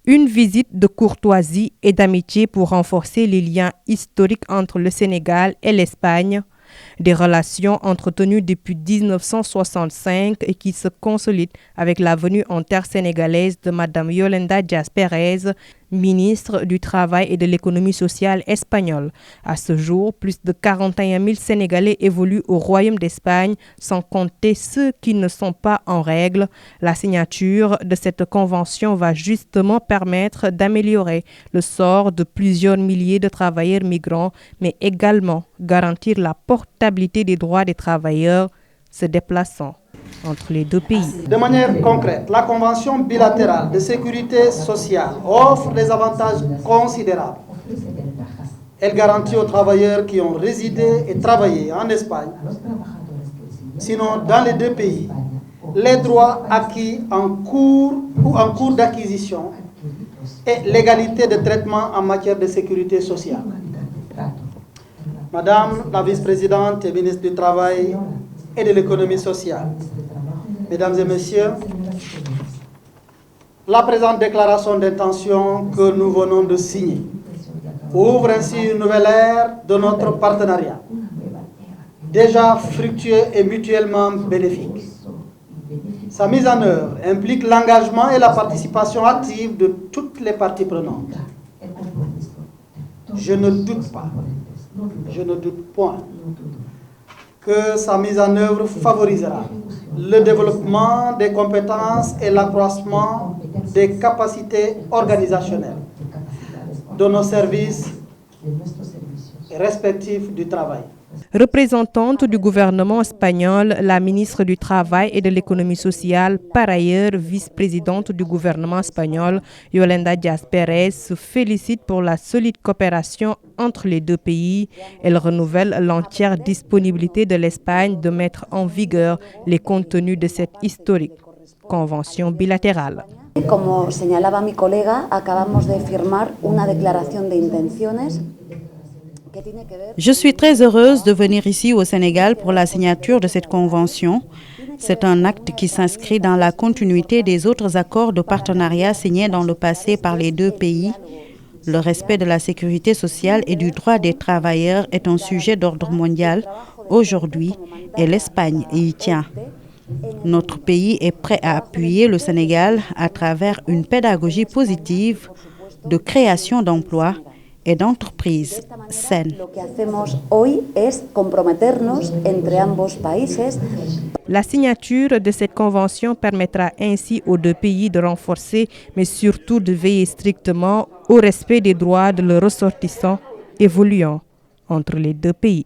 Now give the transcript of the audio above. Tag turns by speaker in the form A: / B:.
A: Une visite de courtoisie et d'amitié pour renforcer les liens historiques entre le Sénégal et l'Espagne, des relations entretenues depuis 1965 et qui se consolident avec la venue en terre sénégalaise de Mme Yolanda Díaz Pérez, ministre du Travail et de l'Économie sociale espagnole. À ce jour, plus de 41 000 Sénégalais évoluent au Royaume d'Espagne, sans compter ceux qui ne sont pas en règle. La signature de cette convention va justement permettre d'améliorer le sort de plusieurs milliers de travailleurs migrants, mais également garantir la portabilité des droits des travailleurs se déplaçant entre les deux pays.
B: De manière concrète, la Convention bilatérale de sécurité sociale offre des avantages considérables. Elle garantit aux travailleurs qui ont résidé et travaillé en Espagne, sinon dans les deux pays, les droits acquis en cours ou en cours d'acquisition et l'égalité de traitement en matière de sécurité sociale. Madame la vice-présidente et ministre du Travail et de l'Économie sociale, Mesdames et Messieurs, la présente déclaration d'intention que nous venons de signer ouvre ainsi une nouvelle ère de notre partenariat, déjà fructueux et mutuellement bénéfique. Sa mise en œuvre implique l'engagement et la participation active de toutes les parties prenantes. Je ne doute pas, je ne doute point que sa mise en œuvre favorisera le développement des compétences et l'accroissement des capacités organisationnelles de nos services respectifs du travail.
A: Représentante du gouvernement espagnol, la ministre du Travail et de l'Économie sociale, par ailleurs vice-présidente du gouvernement espagnol, Yolanda Díaz Pérez, se félicite pour la solide coopération entre les deux pays. Elle renouvelle l'entière disponibilité de l'Espagne de mettre en vigueur les contenus de cette historique convention bilatérale.
C: Como señalaba mi colega, acabamos de firmar una declaración de intenciones.
D: Je suis très heureuse de venir ici au Sénégal pour la signature de cette convention. C'est un acte qui s'inscrit dans la continuité des autres accords de partenariat signés dans le passé par les deux pays. Le respect de la sécurité sociale et du droit des travailleurs est un sujet d'ordre mondial aujourd'hui et l'Espagne y tient. Notre pays est prêt à appuyer le Sénégal à travers une pédagogie positive de création d'emplois et d'entreprises saines.
A: La signature de cette convention permettra ainsi aux deux pays de renforcer, mais surtout de veiller strictement au respect des droits de leurs ressortissants évoluant entre les deux pays.